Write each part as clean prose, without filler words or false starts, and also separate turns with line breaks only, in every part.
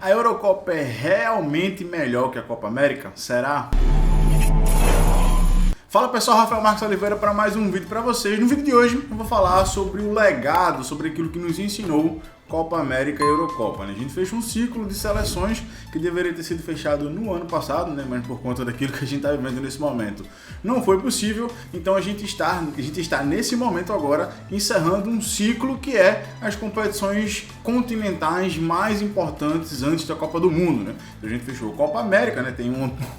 A Eurocopa é realmente melhor que a Copa América? Será? Fala pessoal, Rafael Marques Oliveira para mais um vídeo para vocês. No vídeo de hoje eu vou falar sobre o legado, sobre aquilo que nos ensinou Copa América e Eurocopa. A gente fez um ciclo de seleções que deveria ter sido fechado no ano passado, mas por conta daquilo que a gente está vivendo nesse momento não foi possível, então a gente está nesse momento agora encerrando um ciclo que é as competições continentais mais importantes antes da Copa do Mundo. A gente fechou a Copa América, tem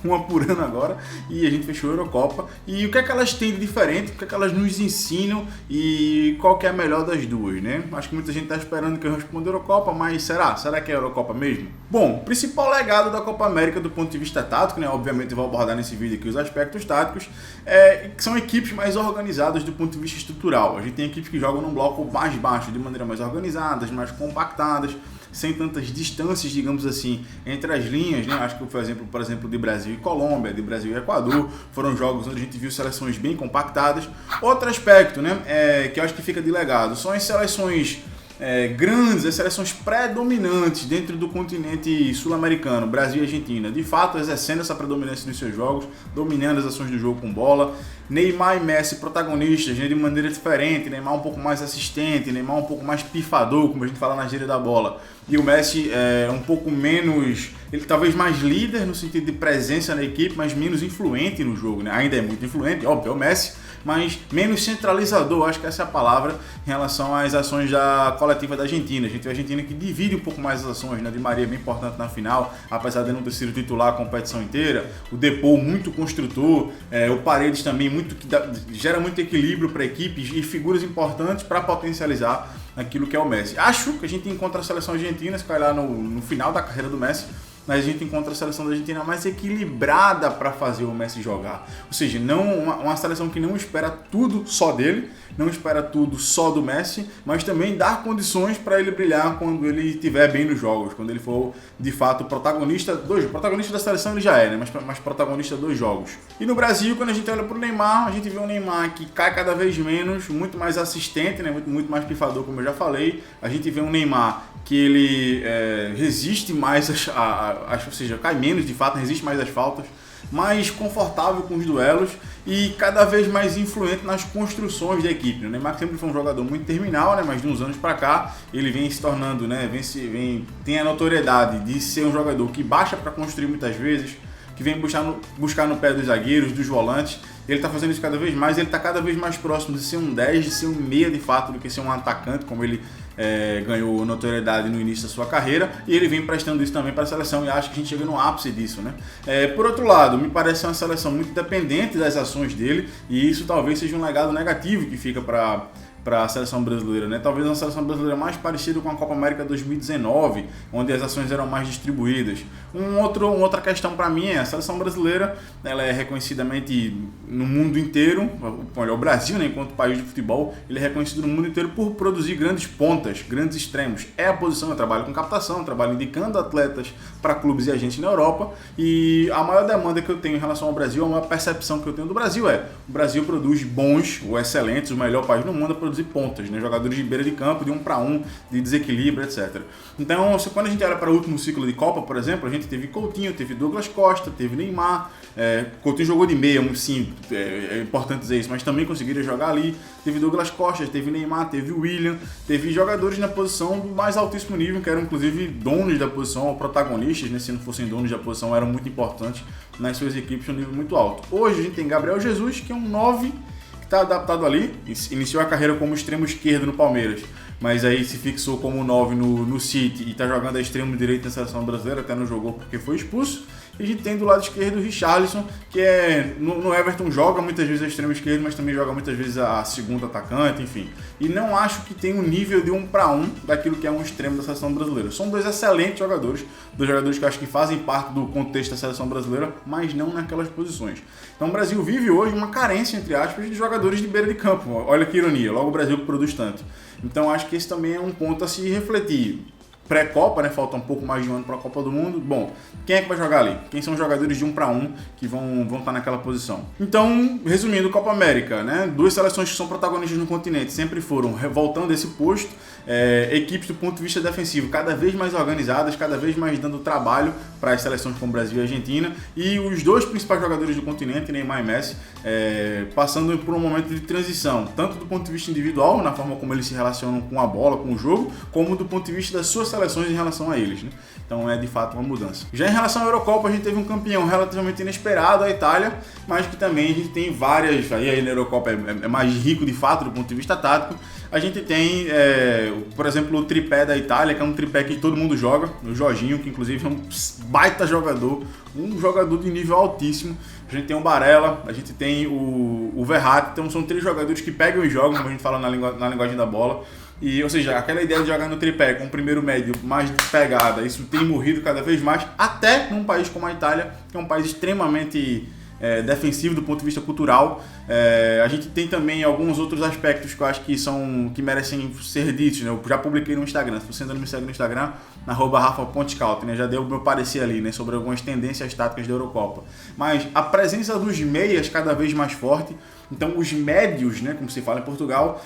uma por ano agora, e a gente fechou a Eurocopa. E o que é que elas têm de diferente, o que é que elas nos ensinam e qual que é a melhor das duas, Acho que muita gente está esperando que eu responda a Eurocopa, mas será? Será que é a Eurocopa mesmo? Bom, o principal legado da Copa América do ponto de vista tático, obviamente eu vou abordar nesse vídeo aqui os aspectos táticos, que são equipes mais organizadas do ponto de vista estrutural. A gente tem equipes que jogam num bloco mais baixo, de maneira mais organizada, mais compactadas, sem tantas distâncias, digamos assim, entre as linhas, Acho que por exemplo, de Brasil e Colômbia, de Brasil e Equador, foram jogos onde a gente viu seleções bem compactadas. Outro aspecto, que eu acho que fica de legado, são as seleções grandes, as seleções predominantes dentro do continente sul-americano, Brasil e Argentina, de fato exercendo essa predominância nos seus jogos, dominando as ações do jogo com bola. Neymar e Messi protagonistas, de maneira diferente, Neymar um pouco mais assistente, Neymar um pouco mais pifador, como a gente fala na gíria da bola, e o Messi um pouco menos, ele talvez mais líder no sentido de presença na equipe, mas menos influente no jogo, Ainda é muito influente, óbvio, é o Messi, mas menos centralizador, acho que essa é a palavra, em relação às ações da coletiva da Argentina. A gente vê a Argentina que divide um pouco mais as ações, Di Maria bem importante na final, apesar de não ter sido titular a competição inteira, o Depou muito construtor, o Paredes também gera muito equilíbrio para equipes e figuras importantes para potencializar aquilo que é o Messi. Acho que a gente encontra a seleção argentina, se calhar no final da carreira do Messi, mas a gente encontra a seleção da Argentina mais equilibrada para fazer o Messi jogar. Ou seja, não uma seleção que não espera tudo só dele, não espera tudo só do Messi, mas também dar condições para ele brilhar quando ele estiver bem nos jogos, quando ele for de fato protagonista da seleção ele já é, mas protagonista dos jogos. E no Brasil, quando a gente olha para o Neymar, a gente vê um Neymar que cai cada vez menos, muito mais assistente, muito mais pifador, como eu já falei. A gente vê um Neymar que ele resiste mais, ou seja, cai menos de fato, resiste mais às faltas, mais confortável com os duelos e cada vez mais influente nas construções da equipe. O Neymar sempre foi um jogador muito terminal, mas de uns anos para cá ele vem se tornando, tem a notoriedade de ser um jogador que baixa para construir muitas vezes, que vem buscar no pé dos zagueiros, dos volantes. Ele está fazendo isso cada vez mais, ele está cada vez mais próximo de ser um 10, de ser um meia de fato, do que ser um atacante, como ele ganhou notoriedade no início da sua carreira, e ele vem prestando isso também para a seleção, e acho que a gente chega no ápice disso. Por outro lado, me parece uma seleção muito dependente das ações dele, e isso talvez seja um legado negativo que fica para a seleção brasileira, Talvez uma seleção brasileira mais parecida com a Copa América 2019, onde as ações eram mais distribuídas. Outra questão para mim é a seleção brasileira, ela é reconhecidamente no mundo inteiro, o Brasil, enquanto país de futebol, ele é reconhecido no mundo inteiro por produzir grandes pontas, grandes extremos. É a posição, eu trabalho com captação, eu trabalho indicando atletas para clubes e agentes na Europa, e a maior demanda que eu tenho em relação ao Brasil, a maior percepção que eu tenho do Brasil o Brasil produz bons, ou excelentes, o melhor país do mundo a produzir pontas, jogadores de beira de campo, de 1 para 1, de desequilíbrio, etc. Então, quando a gente olha para o último ciclo de Copa, por exemplo, a gente teve Coutinho, teve Douglas Costa, teve Neymar, Coutinho jogou de meia, sim, é importante dizer isso, mas também conseguiria jogar ali, teve Douglas Costa, teve Neymar, teve William, teve jogadores na posição do mais altíssimo nível, que eram inclusive donos da posição, ou protagonistas, se não fossem donos da posição, eram muito importantes nas suas equipes de um nível muito alto. Hoje a gente tem Gabriel Jesus, que é um 9, está adaptado ali, iniciou a carreira como extremo esquerdo no Palmeiras, mas aí se fixou como 9 no City e está jogando a extremo direito na seleção brasileira, até não jogou porque foi expulso. E a gente tem do lado esquerdo o Richarlison, que no Everton joga muitas vezes a extremo esquerdo, mas também joga muitas vezes a segunda atacante, enfim. E não acho que tem um nível de 1 para 1 daquilo que é um extremo da seleção brasileira. São dois excelentes jogadores, dois jogadores que eu acho que fazem parte do contexto da seleção brasileira, mas não naquelas posições. Então o Brasil vive hoje uma carência, entre aspas, de jogadores de beira de campo. Olha que ironia, logo o Brasil que produz tanto. Então acho que esse também é um ponto a se refletir. Pré-Copa, falta um pouco mais de um ano para a Copa do Mundo. Bom, quem é que vai jogar ali? Quem são os jogadores de 1 para 1 que vão estar naquela posição? Então, resumindo, Copa América, duas seleções que são protagonistas no continente sempre foram voltando a esse posto. equipes do ponto de vista defensivo cada vez mais organizadas, cada vez mais dando trabalho para as seleções como Brasil e Argentina, e os dois principais jogadores do continente, Neymar e Messi, passando por um momento de transição, tanto do ponto de vista individual, na forma como eles se relacionam com a bola, com o jogo, como do ponto de vista das suas seleções em relação a eles, né? Então é de fato uma mudança. Já em relação à Eurocopa, a gente teve um campeão relativamente inesperado, a Itália, mas que também a gente tem várias, aí na Eurocopa é mais rico de fato do ponto de vista tático. A gente tem, por exemplo, o tripé da Itália, que é um tripé que todo mundo joga, o Jorginho, que inclusive é um baita jogador, um jogador de nível altíssimo. A gente tem o Barella, a gente tem o Verratti, então são 3 jogadores que pegam e jogam, como a gente fala na linguagem da bola. Ou seja, aquela ideia de jogar no tripé com o primeiro médio mais de pegada, isso tem morrido cada vez mais, até num país como a Itália, que é um país extremamente defensivo do ponto de vista cultural. A gente tem também alguns outros aspectos que eu acho que merecem ser ditos, né? Eu já publiquei no Instagram, se você ainda não me segue no Instagram, @rafa.scout, né? Já dei o meu parecer ali, né? Sobre algumas tendências táticas da Eurocopa. Mas a presença dos meias cada vez mais forte. Então os médios, né, como se fala em Portugal,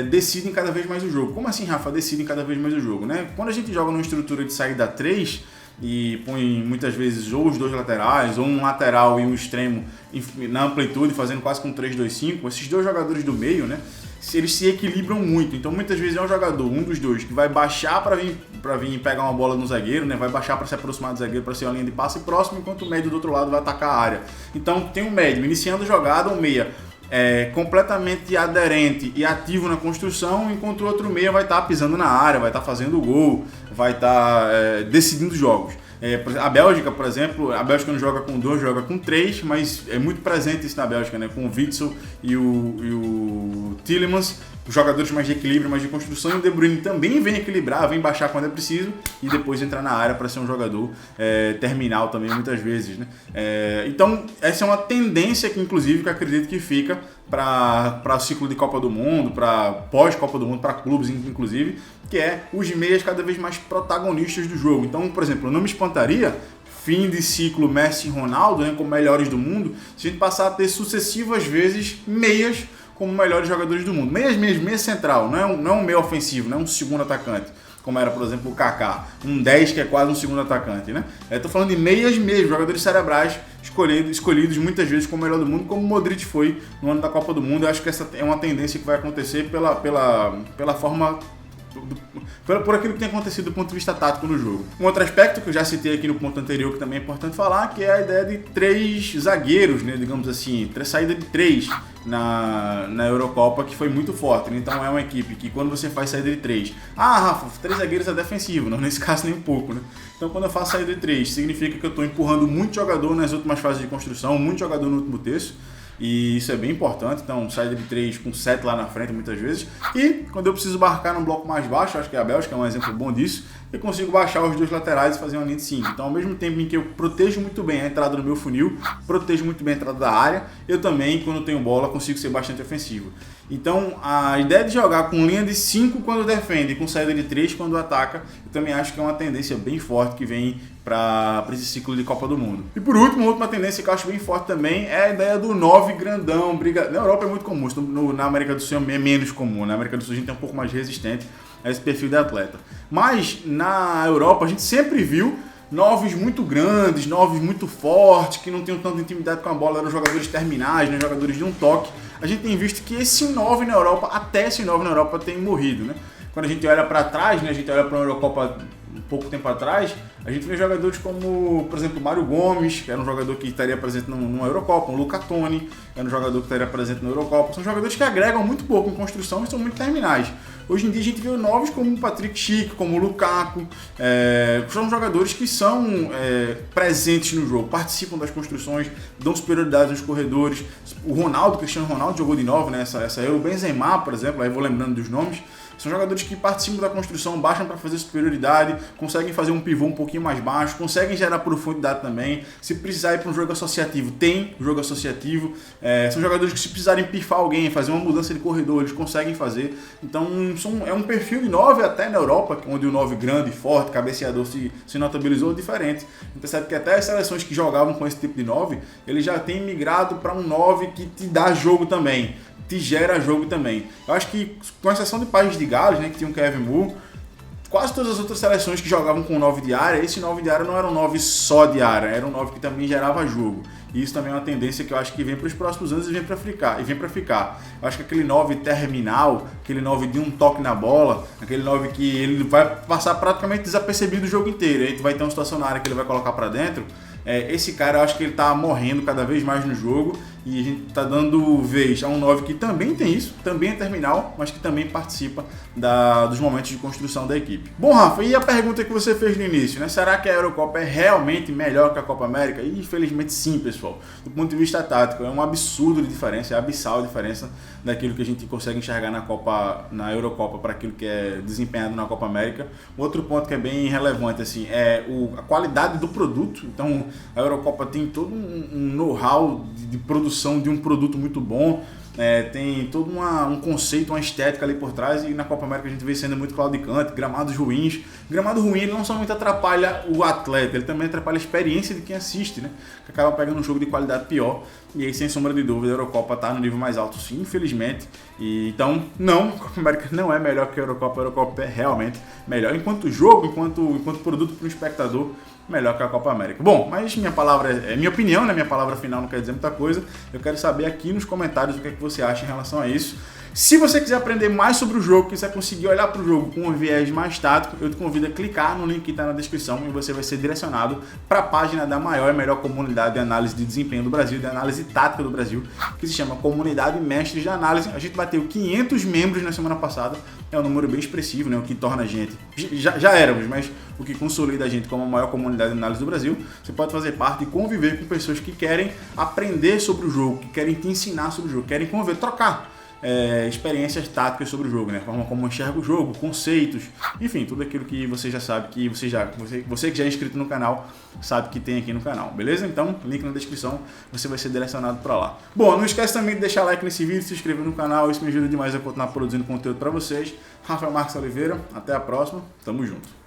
decidem cada vez mais o jogo. Como assim, Rafa? Decidem cada vez mais o jogo, né? Quando a gente joga numa estrutura de saída 3 e põe muitas vezes ou os 2 laterais, ou um lateral e um extremo na amplitude, fazendo quase com 3-2-5, esses 2 jogadores do meio, né, eles se equilibram muito. Então muitas vezes é um jogador, um dos 2, que vai baixar para vir pegar uma bola no zagueiro, né? Vai baixar para se aproximar do zagueiro, para ser uma linha de passe próximo, enquanto o médio do outro lado vai atacar a área. Então tem um médio iniciando a jogada, um meia completamente aderente e ativo na construção, enquanto o outro meia vai estar pisando na área, vai estar fazendo gol, vai estar decidindo jogos. A Bélgica, por exemplo, a Bélgica não joga com 2, joga com 3, mas é muito presente isso na Bélgica, né? Com o Witsel e o Tielemans, os jogadores mais de equilíbrio, mais de construção, e o De Bruyne também vem equilibrar, vem baixar quando é preciso e depois entrar na área para ser um jogador terminal também, muitas vezes, né? Então, essa é uma tendência que, inclusive, que eu acredito que fica para o ciclo de Copa do Mundo, para pós-Copa do Mundo, para clubes, inclusive, que é os meias cada vez mais protagonistas do jogo. Então, por exemplo, eu não me espantaria, fim de ciclo Messi e Ronaldo, né, como melhores do mundo, se a gente passar a ter sucessivas vezes meias como melhores jogadores do mundo. Meias mesmo, meia central, não é um meio ofensivo, não é um segundo atacante, como era, por exemplo, o Kaká, um 10 que é quase um segundo atacante, né? Estou falando de meias mesmo, jogadores cerebrais escolhidos muitas vezes como o melhor do mundo, como o Modric foi no ano da Copa do Mundo. Eu acho que essa é uma tendência que vai acontecer pela forma, por aquilo que tem acontecido do ponto de vista tático no jogo. Um outro aspecto que eu já citei aqui no ponto anterior, que também é importante falar, que é a ideia de 3 zagueiros, né, digamos assim, saída de 3 na Eurocopa, que foi muito forte, né? Então é uma equipe que quando você faz saída de 3, Rafa, 3 zagueiros é defensivo, não nesse caso nem um pouco, né? Então quando eu faço saída de 3, significa que eu estou empurrando muito jogador nas últimas fases de construção, muito jogador no último terço, e isso é bem importante. Então saída de 3 com 7 lá na frente muitas vezes, e quando eu preciso marcar num bloco mais baixo, acho que a Bélgica é um exemplo bom disso, eu consigo baixar os 2 laterais e fazer uma linha de 5. Então ao mesmo tempo em que eu protejo muito bem a entrada do meu funil, protejo muito bem a entrada da área, eu também, quando tenho bola, consigo ser bastante ofensivo. Então a ideia de jogar com linha de 5 quando defende e com saída de 3 quando ataca, eu também acho que é uma tendência bem forte que vem para esse ciclo de Copa do Mundo. E por último, uma última tendência que eu acho bem forte também é a ideia do 9 grandão. Na Europa é muito comum, na América do Sul é menos comum. Na América do Sul a gente é um pouco mais resistente a esse perfil de atleta. Mas na Europa a gente sempre viu 9s muito grandes, 9s muito fortes, que não tinham tanta intimidade com a bola, eram jogadores terminais, né, jogadores de um toque. A gente tem visto que esse 9 na Europa, até esse 9 na Europa tem morrido, né? Quando a gente olha para trás, né, a gente olha para a Eurocopa um pouco tempo atrás, a gente vê jogadores como, por exemplo, Mário Gomes, que era um jogador que estaria presente numa Eurocopa, o Luca Toni, que era um jogador que estaria presente na Eurocopa. São jogadores que agregam muito pouco em construção e são muito terminais. Hoje em dia a gente vê novos como o Patrick Schick, como o Lukaku, são jogadores que são presentes no jogo, participam das construções, dão superioridade nos corredores. O Ronaldo, Cristiano Ronaldo jogou de novo nessa Euro, o Benzema, por exemplo, aí vou lembrando dos nomes. São jogadores que participam da construção, baixam para fazer superioridade, conseguem fazer um pivô um pouquinho mais baixo, conseguem gerar profundidade também. Se precisar ir para um jogo associativo, tem jogo associativo. São jogadores que, se precisarem pifar alguém, fazer uma mudança de corredor, eles conseguem fazer. Então é um perfil de 9 até na Europa, onde o 9 grande, forte, cabeceador se notabilizou diferente. A gente percebe que até as seleções que jogavam com esse tipo de 9, ele já tem migrado para um 9 que te dá jogo também. te gera jogo também. Eu acho que, com exceção de País de Gales, né, que tinha o Kevin Moore, quase todas as outras seleções que jogavam com 9 de área, esse 9 de área não era um 9 só de área, era um 9 que também gerava jogo. E isso também é uma tendência que eu acho que vem para os próximos anos e vem para ficar. Eu acho que aquele 9 terminal, aquele 9 de um toque na bola, aquele 9 que ele vai passar praticamente desapercebido o jogo inteiro. Aí tu vai ter uma situação na área que ele vai colocar para dentro. Esse cara, eu acho que ele tá morrendo cada vez mais no jogo e a gente tá dando vez a um 9 que também tem isso, também é terminal, mas que também participa dos momentos de construção da equipe. Bom, Rafa, e a pergunta que você fez no início, né? Será que a Eurocopa é realmente melhor que a Copa América? E infelizmente sim, pessoal. Do ponto de vista tático, é um absurdo de diferença, é abissal a diferença daquilo que a gente consegue enxergar na Eurocopa para aquilo que é desempenhado na Copa América. Outro ponto que é bem relevante assim, é a qualidade do produto. Então, a Eurocopa tem todo um know-how de produção de um produto muito bom, tem todo um conceito, uma estética ali por trás, e na Copa América a gente vê sendo muito claudicante, gramados ruins. Gramado ruim ele não somente atrapalha o atleta, ele também atrapalha a experiência de quem assiste, né? Que acaba pegando um jogo de qualidade pior. E aí, sem sombra de dúvida, a Eurocopa está no nível mais alto, sim, infelizmente. Então, não, a Copa América não é melhor que a Eurocopa é realmente melhor. Enquanto jogo, enquanto produto para o espectador, melhor que a Copa América. Bom, mas minha palavra é minha opinião, né? Minha palavra final não quer dizer muita coisa. Eu quero saber aqui nos comentários o que é que você acha em relação a isso. Se você quiser aprender mais sobre o jogo, quiser conseguir olhar para o jogo com um viés mais tático, eu te convido a clicar no link que está na descrição e você vai ser direcionado para a página da maior e melhor comunidade de análise de desempenho do Brasil, de análise tática do Brasil, que se chama Comunidade Mestres de Análise. A gente bateu 500 membros na semana passada, é um número bem expressivo, né? O que torna a gente, já éramos, mas o que consolida a gente como a maior comunidade de análise do Brasil. Você pode fazer parte e conviver com pessoas que querem aprender sobre o jogo, que querem te ensinar sobre o jogo, querem conviver, trocar experiências táticas sobre o jogo, né? A forma como enxerga o jogo, conceitos, enfim, tudo aquilo que você já sabe, que você que já é inscrito no canal, sabe que tem aqui no canal, beleza? Então, link na descrição, você vai ser direcionado para lá. Bom, não esquece também de deixar like nesse vídeo, se inscrever no canal, isso me ajuda demais a continuar produzindo conteúdo para vocês. Rafael Marques Oliveira, até a próxima, tamo junto.